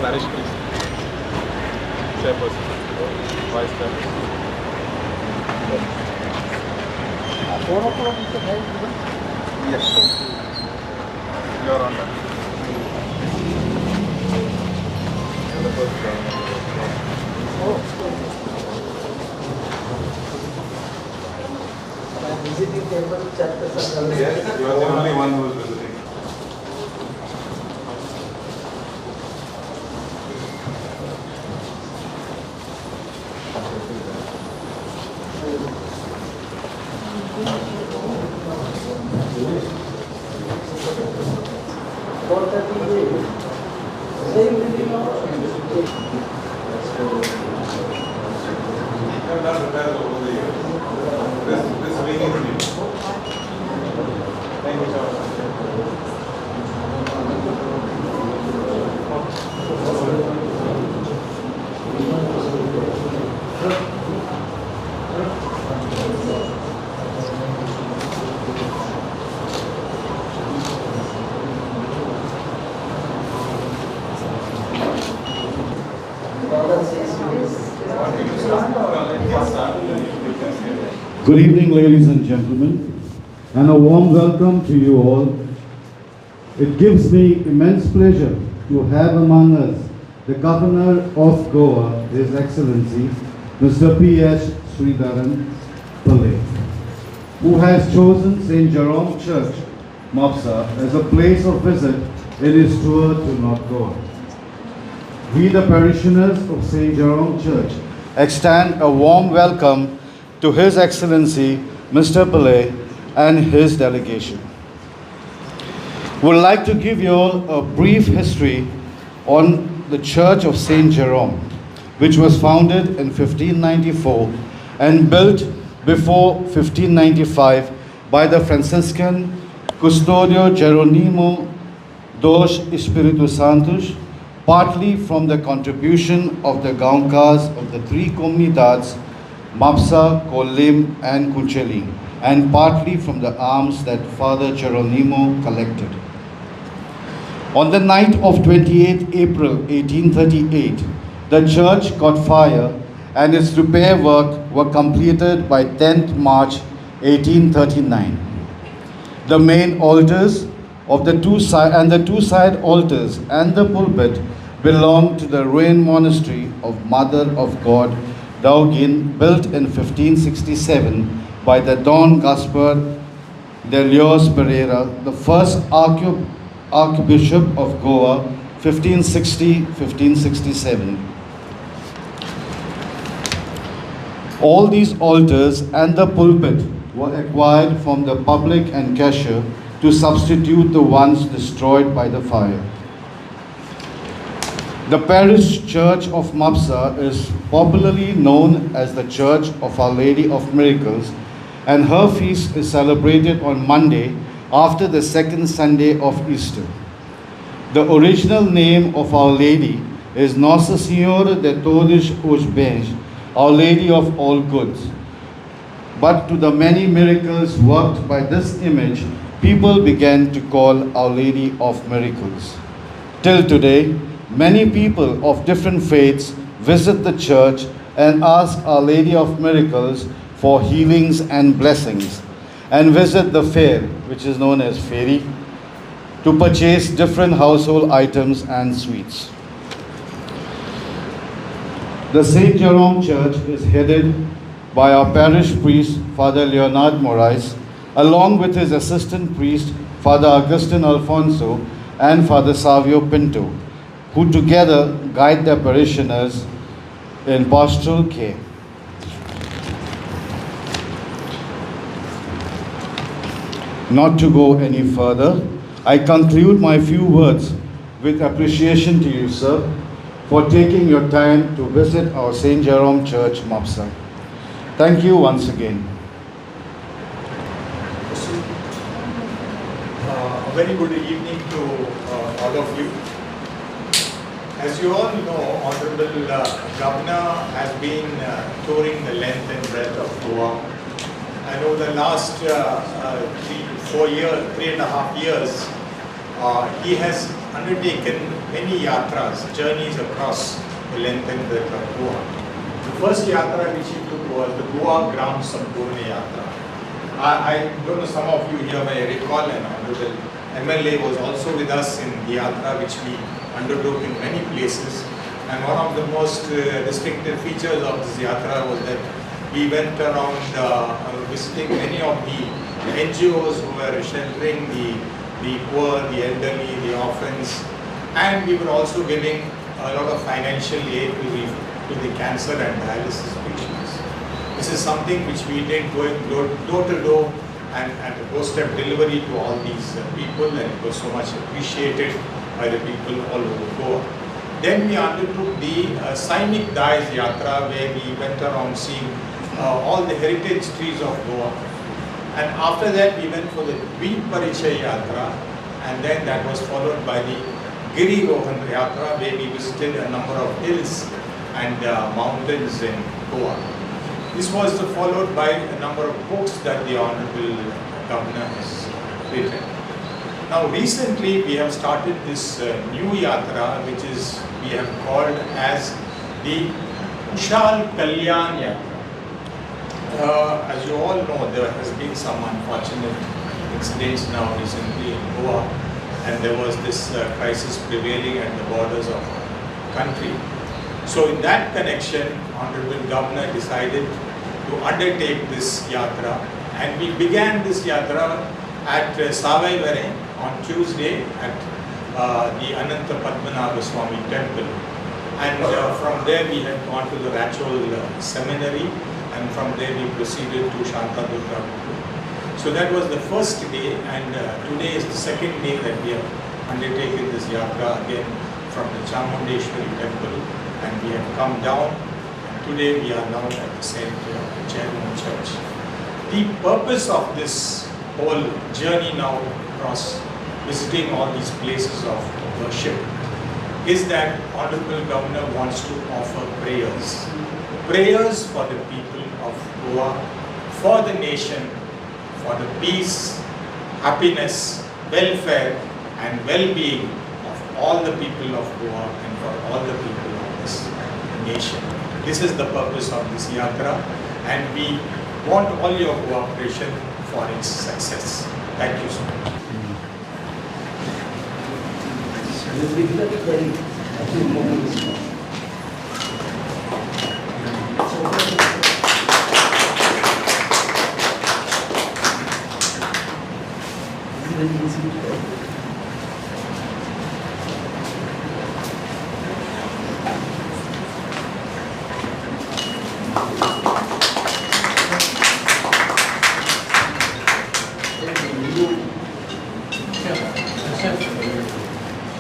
Parish priest, chairperson, vice chairperson. 4 o'clock is the time. Yes. You are on that. Visiting temple chapters are Yes, you are the only one who is visiting. This wing is new. Thank you, sir. Good evening, ladies and gentlemen, and a warm welcome to you all. It gives me immense pleasure to have among us the Governor of Goa, His Excellency, Mr. P.S. Sreedharan, Pillai, who has chosen St. Jerome Church, Mapusa, as a place of visit in his tour to North Goa. We, the parishioners of St. Jerome Church, extend a warm welcome to His Excellency, Mr. Pillai, and his delegation. Would like to give you all a brief history on the Church of St. Jerome, which was founded in 1594 and built before 1595 by the Franciscan Custodio Jeronimo dos Espíritus Santos, partly from the contribution of the Gaunkas of the three comunidades Mapusa, Kolim and Kuncheli, and partly from the alms that Father Geronimo collected. On the night of 28 April 1838, the church caught fire and its repair work were completed by 10th March 1839. The main altars of the two side altars and the pulpit belonged to the ruined monastery of Mother of God, Daugin, built in 1567 by the Don Gaspar de Leos Pereira, the first Archbishop of Goa, 1560-1567. All these altars and the pulpit were acquired from the public and cashier to substitute the ones destroyed by the fire. The parish church of Mapusa is popularly known as the Church of Our Lady of Miracles, and her feast is celebrated on Monday after the second Sunday of Easter. The original name of Our Lady is Nossa Senhora de Todos os Bens, Our Lady of All Goods. But to the many miracles worked by this image, people began to call Our Lady of Miracles. Till today, many people of different faiths visit the church and ask Our Lady of Miracles for healings and blessings, and visit the fair, which is known as Ferry, to purchase different household items and sweets. The St. Jerome Church is headed by our parish priest, Father Leonard Moraes, along with his assistant priest, Father Augustin Alfonso, and Father Savio Pinto, who together guide their parishioners in pastoral care. Not to go any further, I conclude my few words with appreciation to you, sir, for taking your time to visit our St. Jerome Church, Mapusa. Thank you once again. A very good evening to all of you. As you all know, Honorable Governor has been touring the length and breadth of Goa. And over the last 3.5 years, he has undertaken many yatras, journeys across the length and breadth of Goa. The first yatra which he took was the Goa Gram Sampurna Yatra. I don't know, some of you here may recall an Honorable MLA was also with us in the yatra which we undertook in many places. And one of the most distinctive features of this yatra was that we went around visiting many of the NGOs who were sheltering the poor, the elderly, the orphans, and we were also giving a lot of financial aid to the cancer and dialysis patients. This is something which we did going door to door and doorstep delivery to all these people, and it was so much appreciated by the people all over Goa. Then we undertook the Sainik Dais Yatra, where we went around seeing all the heritage trees of Goa. And after that we went for the Dweep Parichaya Yatra, and then that was followed by the Giri Rohan Yatra, where we visited a number of hills and mountains in Goa. This was followed by a number of books that the Honorable Governor has written. Now recently we have started this new yatra, which is we have called as the Kushal Kalyan Yatra. As you all know, there has been some unfortunate incidents now recently in Goa, and there was this crisis prevailing at the borders of our country. So in that connection, Honorable Governor decided to undertake this yatra, and we began this yatra at Savai Vare on Tuesday at the Ananta Padmanabha Swami temple, and from there we had gone to the Rachol seminary, and from there we proceeded to Shantadurga. So that was the first day, and today is the second day that we have undertaken this yatra again from the Chamundeshwari temple, and we have come down. Today we are now at the St. Jerome Church. The purpose of this whole journey now across visiting all these places of worship is that Honorable Governor wants to offer prayers. Prayers for the people of Goa, for the nation, for the peace, happiness, welfare and well-being of all the people of Goa and for all the people of this nation. This is the purpose of this yatra, and we want all your cooperation for its success. Thank you so much.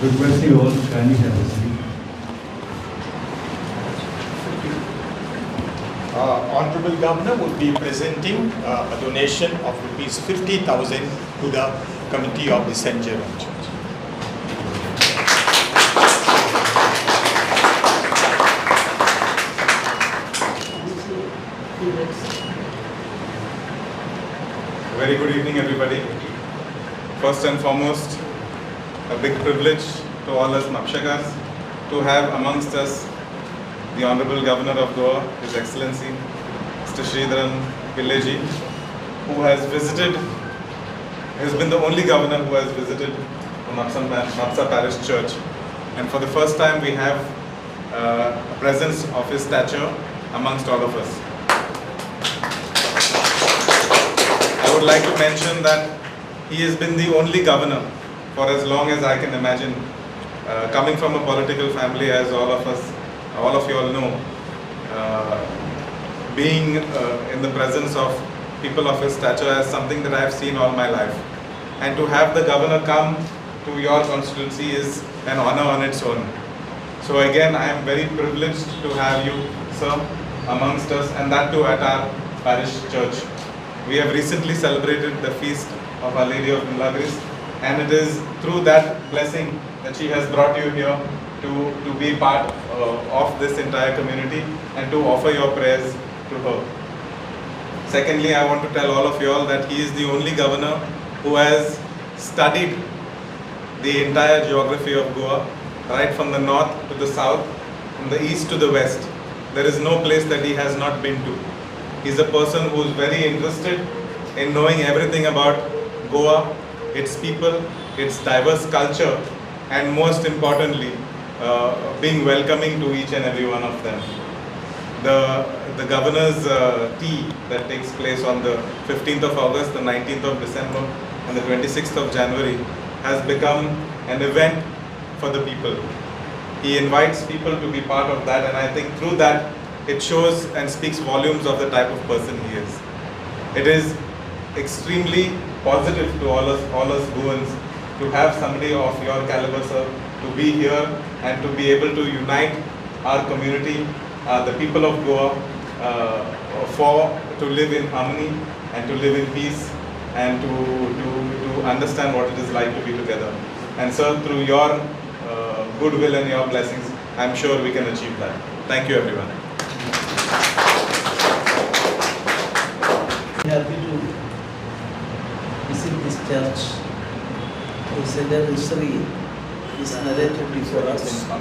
Request you all to kindly have a seat. Honorable Governor would be presenting a donation of rupees 50,000 to the committee of the St. Jerome Church. Very good evening, everybody. First and foremost, a big privilege to all us Mapshakas to have amongst us the Honorable Governor of Goa, His Excellency, Mr. Sreedharan Pillai, who has visited, has been the only governor who has visited the Mapusa Parish Church. And for the first time, we have a presence of his stature amongst all of us. I would like to mention that he has been the only governor for as long as I can imagine Coming from a political family, as all of you all know, being in the presence of people of his stature is something that I have seen all my life. And to have the governor come to your constituency is an honor on its own. So again, I am very privileged to have you, sir, amongst us, and that too at our parish church. We have recently celebrated the feast of Our Lady of Milagres, and it is through that blessing that she has brought you here to be part of this entire community and to offer your prayers to her. Secondly, I want to tell all of you all that he is the only governor who has studied the entire geography of Goa, right from the north to the south, from the east to the west. There is no place that he has not been to. He's a person who is very interested in knowing everything about Goa, its people, its diverse culture, and most importantly, being welcoming to each and every one of them. The governor's tea that takes place on the 15th of August, the 19th of December, and the 26th of January has become an event for the people. He invites people to be part of that, and I think through that it shows and speaks volumes of the type of person he is. It is extremely positive to all us Goans to have somebody of your caliber, sir, to be here and to be able to unite our community, the people of Goa, to live in harmony and to live in peace and to understand what it is like to be together. And sir, through your goodwill and your blessings, I'm sure we can achieve that. Thank you, everyone. Happy to visit this church. Its entire history is narrated before us. So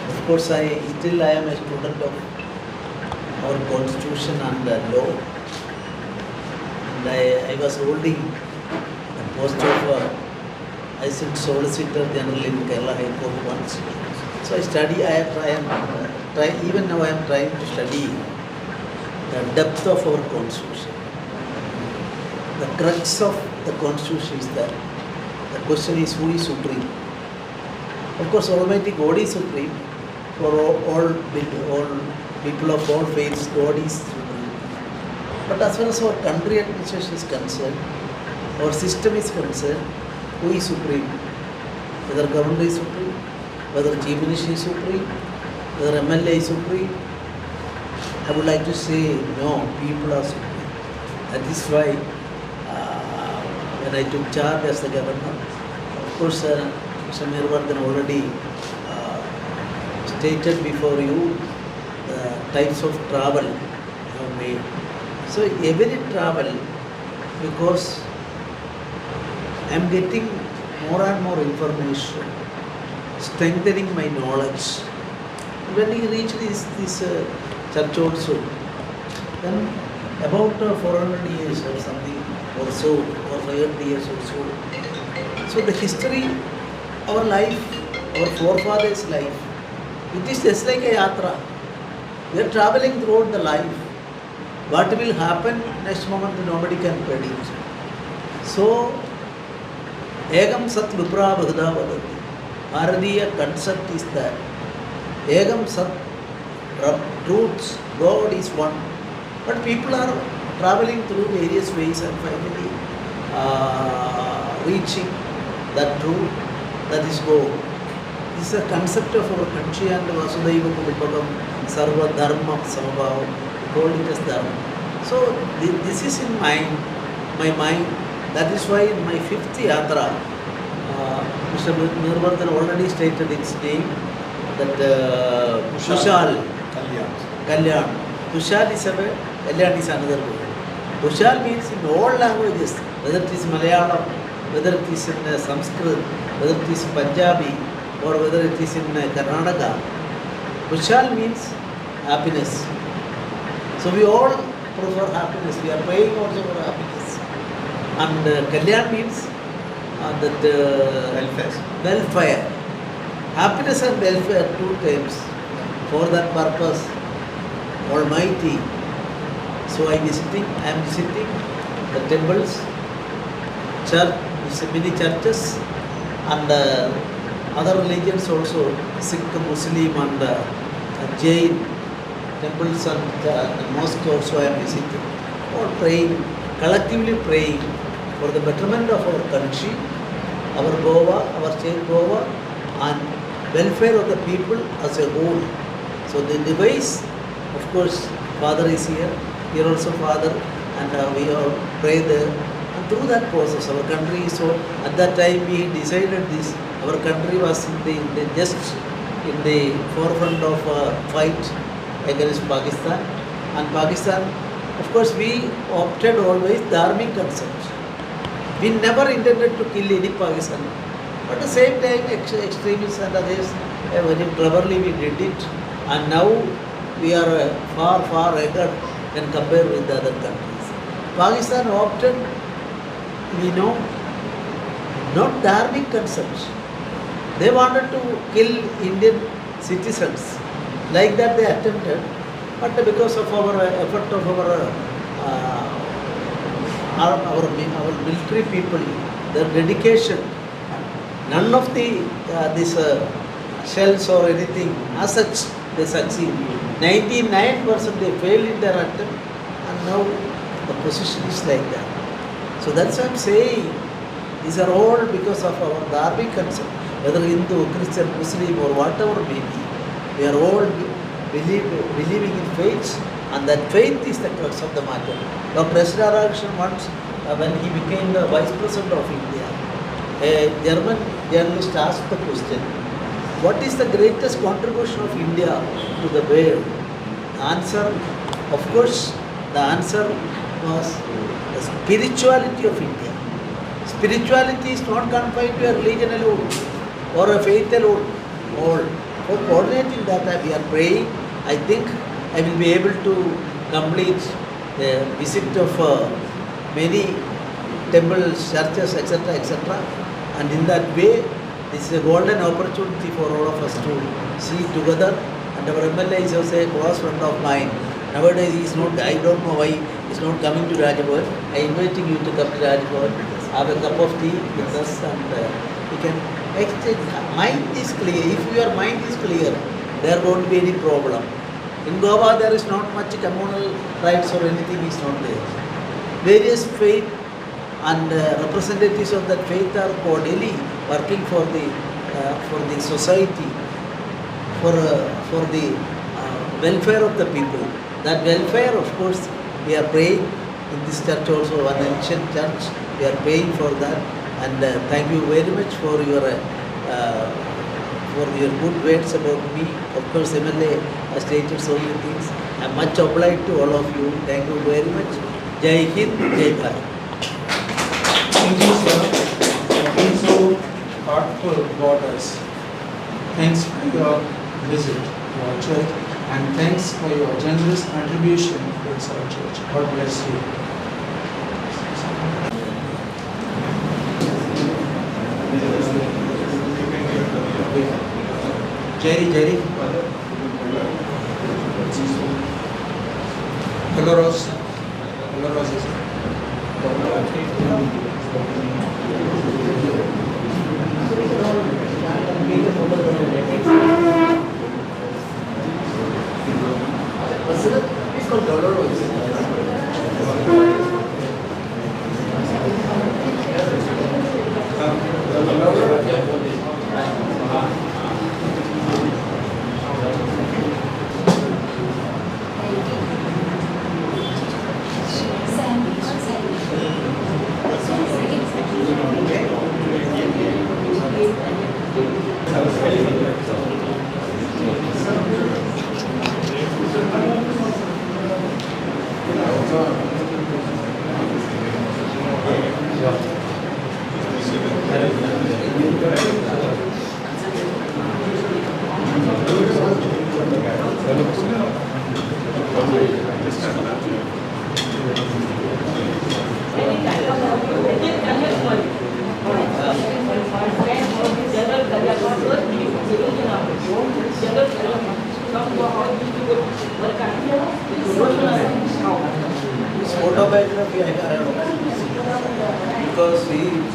of course, I am a student of our constitution and law, and I was holding the post of Assistant Solicitor General in Kerala High Court once. So even now I am trying to study the depth of our constitution. The crux of the constitution is that the question is, who is supreme? Of course, Almighty God is supreme. For all people of all faiths, God is supreme. But as far as our country administration is concerned, our system is concerned, who is supreme? Whether governor is supreme, whether chief minister is supreme, whether MLA is supreme. I would like to say, no, people are supreme. That is why when I took charge as the governor, of course, Mr. Nirvardhan already stated before you the types of travel I have made. So every travel, because I am getting more and more information, strengthening my knowledge. When we reach this church also, then about 400 years or something or so, or 500 years or so. So the history, our life, our forefathers' life, it is just like a yatra. We are traveling throughout the life. What will happen next moment nobody can predict. So, Egam Sat Vipra Bhagada Vadati. Bharatiya concept is that Egam Sat, truths, God is one. But people are traveling through various ways and finally reaching that truth, that is God. This is a concept of our country and Vasudhaiva Kutumbakam, Sarva Dharma Samabhava, we call it as Dharma. So this is in my mind. That is why in my fifth yatra, Mr. Nirvardhan already stated its name, that Kushal, Kalyan. Kushal is Kalyan is another word. Kushal means in all languages, whether it is Malayalam, whether it is in Sanskrit, whether it is Punjabi, or whether it is in Karnataka. Kushal means happiness. So we all prefer happiness. We are praying also for happiness. And Kalyan means welfare. Happiness and welfare, two terms. For that purpose, Almighty So I am visiting the temples, church, many churches, and other religions also, Sikh, Muslim, and Jain temples and mosques also I am visiting. All praying, collectively praying for the betterment of our country, our Goa, our state Goa, and welfare of the people as a whole. So the device, of course, Father is here also Father, and we all pray there. And through that process, our country, so at that time we decided this, our country was just in the forefront of a fight against Pakistan. And Pakistan, of course, we opted always dharmic concept. We never intended to kill any Pakistan. But at the same time, extremists and others, very cleverly we did it. And now we are far, far ahead when compared with the other countries. Pakistan opted, we know, not dharmic concepts. They wanted to kill Indian citizens. Like that they attempted. But because of our effort of our military people, their dedication, none of these shells or anything as such they succeed. 99% they failed in their attempt, and now the position is like that. So that's why I'm saying these are all because of our dharmic concept, whether Hindu, Christian, Muslim or whatever may be. We are all believing in faith, and that faith is the crux of the matter. Dr. Sreedharan once, when he became the Vice President of India, a German journalist asked the question, what is the greatest contribution of India to the world? The answer, of course, the answer was the spirituality of India. Spirituality is not confined to a religion alone or a faith alone. All. For coordinating that we are praying, I think I will be able to complete the visit of many temples, churches, etc., etc. And in that way, this is a golden opportunity for all of us to see together. And our MLA is also a close friend of mine. Nowadays he is not, I don't know why he is not coming to Rajabhavan. I am inviting you to come to Rajabhavan, have a cup of tea with us, and we can exchange. Mind is clear. If your mind is clear, there won't be any problem. In Goa there is not much communal rights or anything is not there. Various faith and representatives of that faith are daily working for the society, for the welfare of the people. That welfare, of course, we are praying in this church also, an ancient church. We are praying for that, and thank you very much for your good words about me. Of course, MLA has stated so many things. I am much obliged to all of you. Thank you very much. Jai Hind, Jai Bharat. Thank you, sir, for being so thoughtful about us. Thanks for your visit to our church, and thanks for your generous contribution towards our church. God bless you. Jerry. Dolores is autobiography I have because he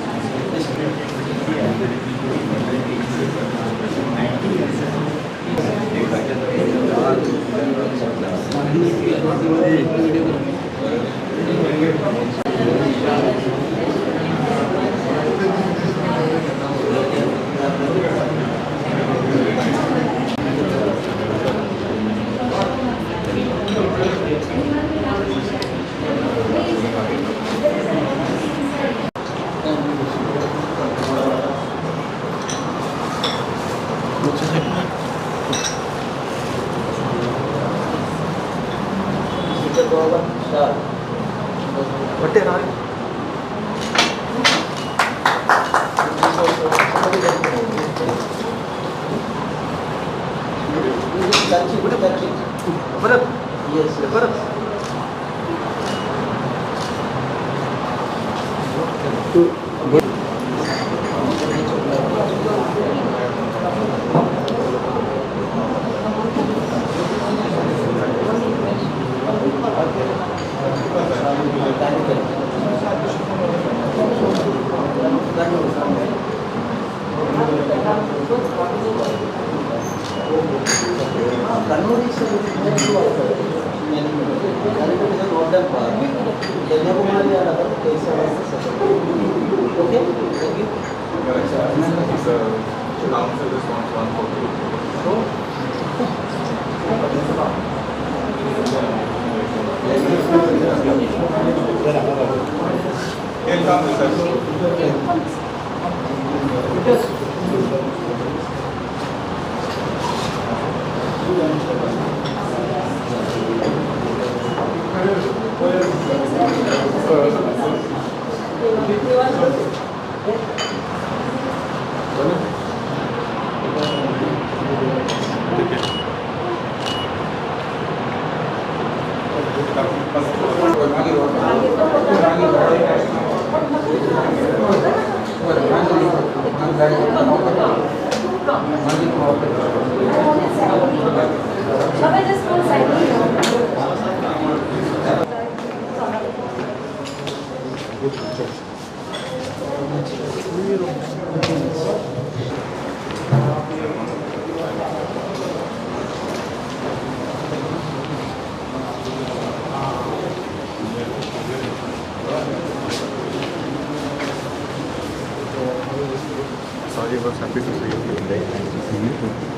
Sorry, I was happy to see you today.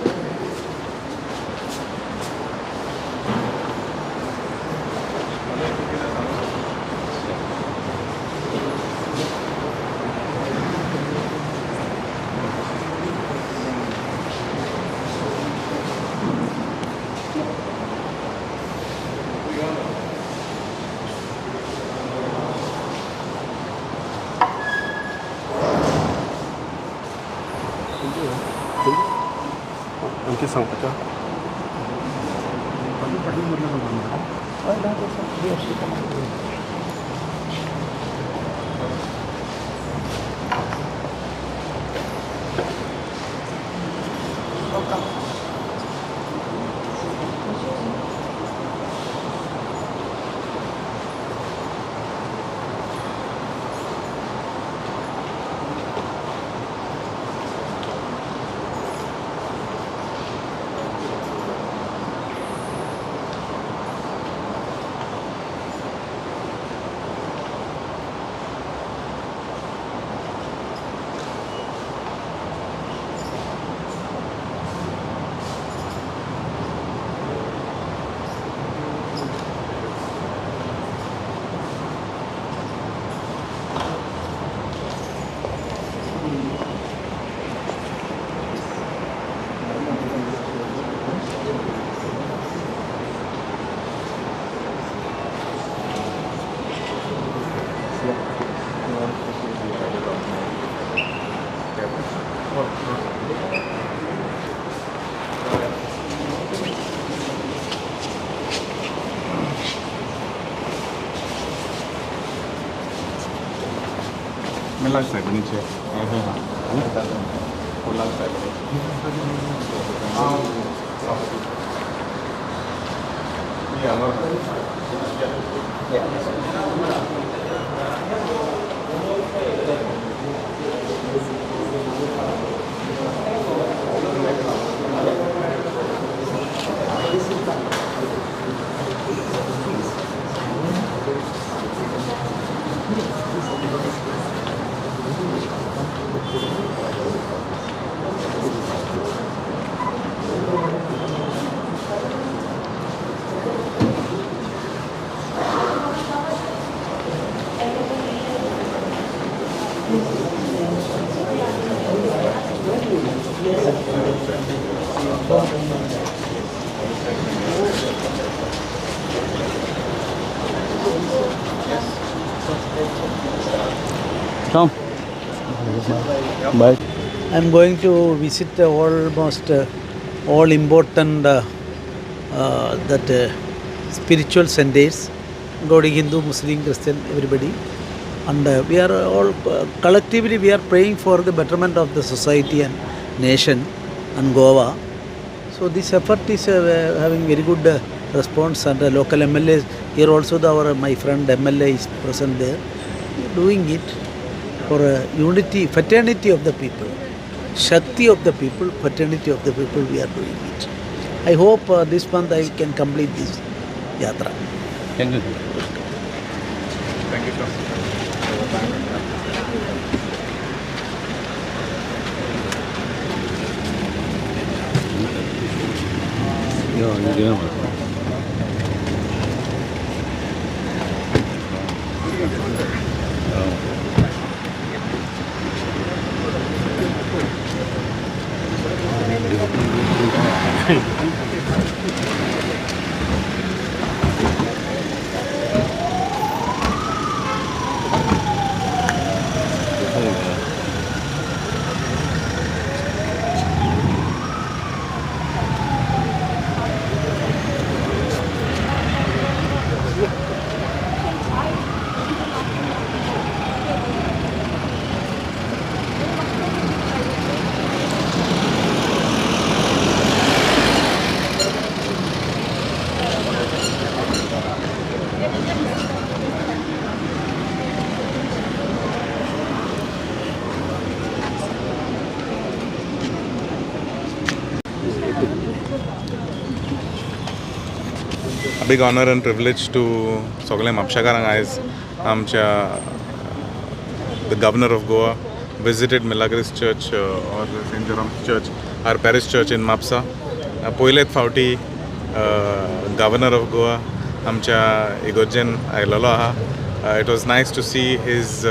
उनके संग बचाไม่ลากใส่ไปนี่เชียวเอาให้หาคนลากใส่ไปนี่นี่อย่างว่า Come. Bye. I'm going to visit almost all important spiritual centers, including Hindu, Muslim, Christian, everybody. And we are all collectively we are praying for the betterment of the society and nation and Goa. So this effort is having very good response, and local MLAs here also. My friend MLA is present there, doing it for unity, fraternity of the people, Shakti of the people, fraternity of the people. We are doing it. I hope this month I can complete this yatra. Thank you. Thank you, sir. A big honor and privilege to Sogle Mapshakarang as the governor of Goa visited Milagres Church or St. Jerome's Church, our parish church in Mapusa. Poilet Fauti, governor of Goa, amcha Igojen Ailolo aha. It was nice to see his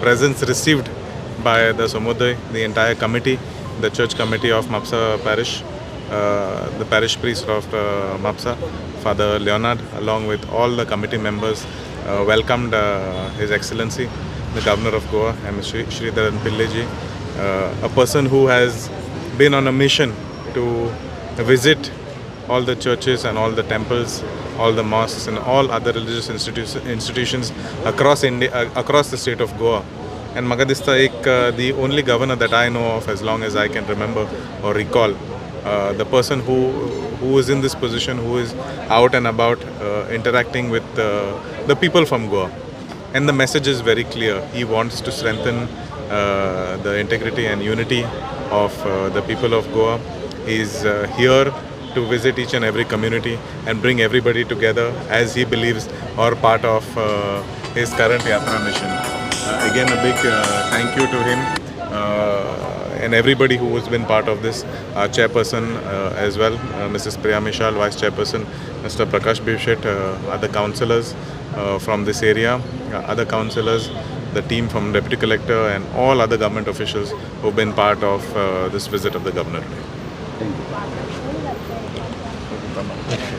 presence received by the Somuday, the entire committee, the church committee of Mapusa parish. The parish priest of Mapusa, Father Leonard, along with all the committee members, welcomed His Excellency, the Governor of Goa, and Sreedharan Pillai, a person who has been on a mission to visit all the churches and all the temples, all the mosques and all other religious institutions across India, across the state of Goa. And Magadista the only governor that I know of, as long as I can remember or recall, the person who is in this position, who is out and about interacting with the people from Goa. And the message is very clear. He wants to strengthen the integrity and unity of the people of Goa. He is here to visit each and every community and bring everybody together as he believes or part of his current Yatra mission. Again, a big thank you to him. And everybody who has been part of this, our chairperson as well, Mrs. Priya Mishal, vice chairperson, Mr. Prakash Bivshet, other councillors from this area, other councillors, the team from Deputy Collector and all other government officials who have been part of this visit of the governor. Thank you.